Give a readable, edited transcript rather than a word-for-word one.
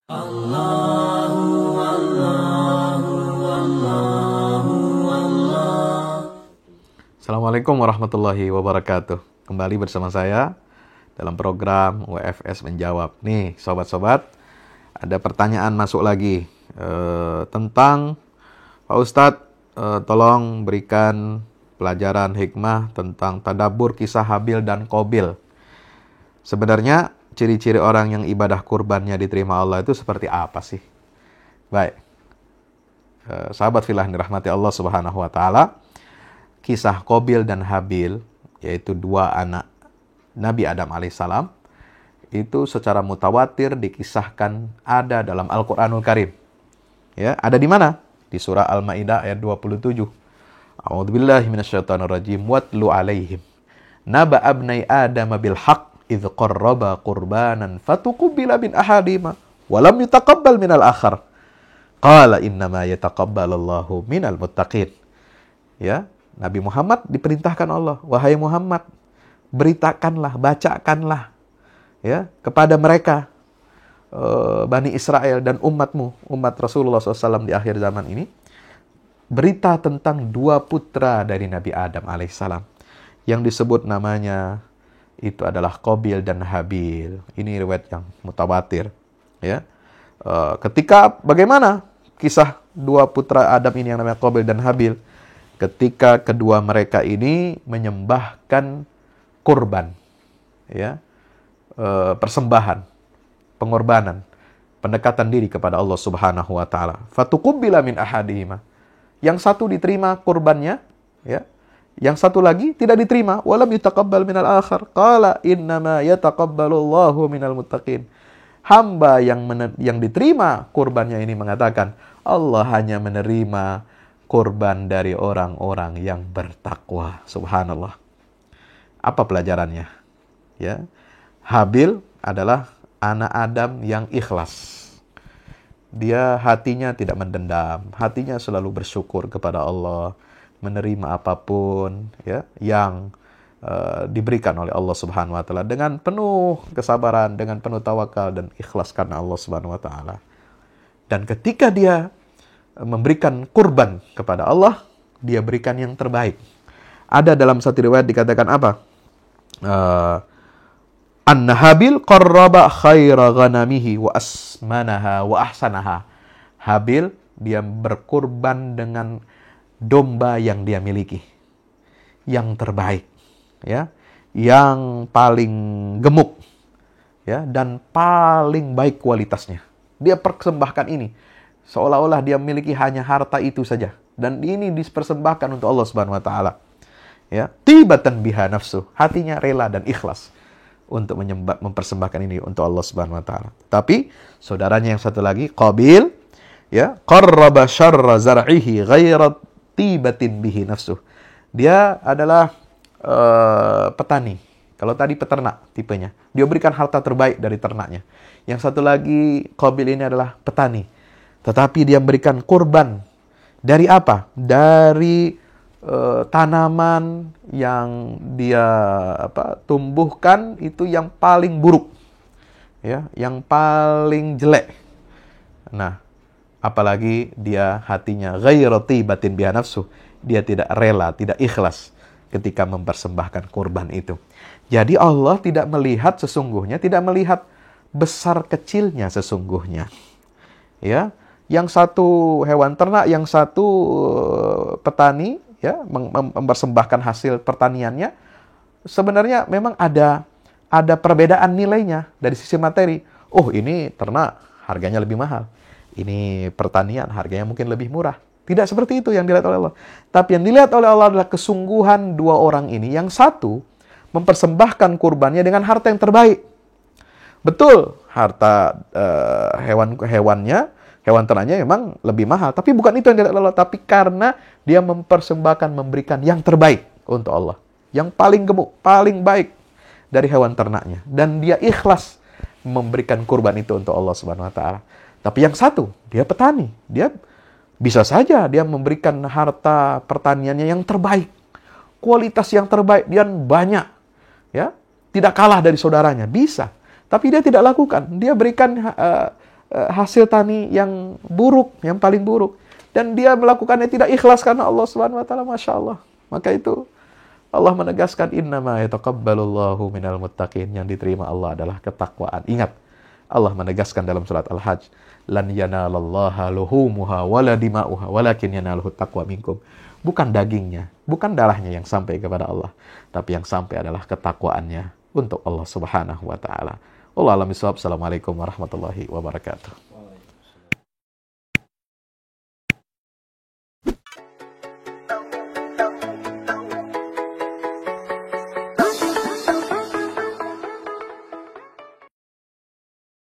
Assalamualaikum warahmatullahi wabarakatuh. Kembali bersama saya dalam program WFS Menjawab. Nih, sobat-sobat, ada pertanyaan masuk lagi tentang Pak Ustadz, tolong berikan pelajaran hikmah tentang tadabbur kisah Habil dan Qabil. Sebenarnya ciri-ciri orang yang ibadah kurbannya diterima Allah itu seperti apa sih? Baik, sahabat fillah dirahmati Allah Subhanahu wa Ta'ala, kisah Qabil dan Habil, yaitu dua anak Nabi Adam alaihissalam, itu secara mutawatir dikisahkan ada dalam Al-Quranul Karim. Ya, ada di mana? Di surah Al-Maidah ayat 27. A'udzubillahi minasyaitonirrajim. Watlu alaihim naba abnai Adam bil haqq idz qarraba qurbanan fatuqbila min ahadihima wa lam yutaqabbal minal akhar. Qala innama yataqabbalullahu minal muttaqin. Ya, Nabi Muhammad diperintahkan Allah, wahai Muhammad, beritakanlah, bacakanlah ya kepada mereka Bani Israel dan umatmu, umat Rasulullah SAW di akhir zaman ini, berita tentang dua putra dari Nabi Adam alaihissalam yang disebut namanya itu adalah Qabil dan Habil. Ini riwayat yang mutawatir. Ya, ketika bagaimana kisah dua putra Adam ini yang namanya Qabil dan Habil? Ketika kedua mereka ini menyembahkan kurban, ya, persembahan, pengorbanan, pendekatan diri kepada Allah Subhanahu wa Ta'ala. Fatuqubbila min ahadihima. Yang satu diterima kurbannya, ya. Yang satu lagi tidak diterima, walam yutaqabbal minal akhar. Qala innama yataqabbalullahu minal muttaqin. Hamba yang diterima kurbannya ini mengatakan, Allah hanya menerima kurban dari orang-orang yang bertakwa. Subhanallah. Apa pelajarannya? Ya. Habil adalah anak Adam yang ikhlas. Dia hatinya tidak mendendam, hatinya selalu bersyukur kepada Allah, menerima apapun ya yang diberikan oleh Allah Subhanahu wa Ta'ala dengan penuh kesabaran, dengan penuh tawakal dan ikhlas karena Allah Subhanahu wa Ta'ala. Dan ketika dia memberikan kurban kepada Allah, dia berikan yang terbaik. Ada dalam satu riwayat dikatakan apa? Anna Habil qarraba khaira ghanamihi wa asmanaha wa ahsanaha. Habil dia berkurban dengan domba yang dia miliki, yang terbaik, ya, yang paling gemuk, ya, dan paling baik kualitasnya. Dia persembahkan ini seolah-olah dia memiliki hanya harta itu saja, dan ini dipersembahkan untuk Allah Subhanahu wa Ta'ala. Ya, tibatan biha nafsu, hatinya rela dan ikhlas untuk mempersembahkan ini untuk Allah Subhanahu wa Ta'ala. Tapi saudaranya yang satu lagi, Qabil, ya, qarraba syarra zar'ihi ghairat tibatin bihi nafsu. Dia adalah petani. Kalau tadi peternak tipenya, dia berikan harta terbaik dari ternaknya. Yang satu lagi, Qabil ini adalah petani. Tetapi dia memberikan kurban dari apa? Dari tanaman yang dia tumbuhkan itu yang paling buruk, ya, yang paling jelek. Nah, apalagi dia hatinya ghairu tibatin biha nafsu, dia tidak rela, tidak ikhlas ketika mempersembahkan kurban itu. Jadi Allah tidak melihat sesungguhnya, tidak melihat besar kecilnya sesungguhnya. Ya, yang satu hewan ternak, yang satu petani, ya, mempersembahkan hasil pertaniannya. Sebenarnya memang ada perbedaan nilainya dari sisi materi. Oh, ini ternak harganya lebih mahal, ini pertanian harganya mungkin lebih murah. Tidak seperti itu yang dilihat oleh Allah. Tapi yang dilihat oleh Allah adalah kesungguhan dua orang ini. Yang satu mempersembahkan kurbannya dengan harta yang terbaik. Betul, harta hewan ternaknya memang lebih mahal. Tapi bukan itu yang dilihat oleh Allah. Tapi karena dia mempersembahkan, memberikan yang terbaik untuk Allah. Yang paling gemuk, paling baik dari hewan ternaknya. Dan dia ikhlas memberikan kurban itu untuk Allah Subhanahu wa Ta'ala. Tapi yang satu, dia petani. Dia bisa saja dia memberikan harta pertaniannya yang terbaik, kualitas yang terbaik, dan banyak, ya, tidak kalah dari saudaranya, bisa. Tapi dia tidak lakukan. Dia berikan hasil tani yang buruk, yang paling buruk. Dan dia melakukannya tidak ikhlas karena Allah Subhanahu wa taala, Masya Allah. Maka itu Allah menegaskan innama yataqabbalullahu minal muttaqin, yang diterima Allah adalah ketakwaan. Ingat, Allah menegaskan dalam surat Al-Hajj, lan yanalallaha luhumuha wala dima'uha walakin yanaluhu taqwa minkum. Bukan dagingnya, bukan darahnya yang sampai kepada Allah, tapi yang sampai adalah ketakwaannya untuk Allah Subhanahu wa taala. Wallahu a'lam bishawab. Assalamualaikum warahmatullahi wabarakatuh.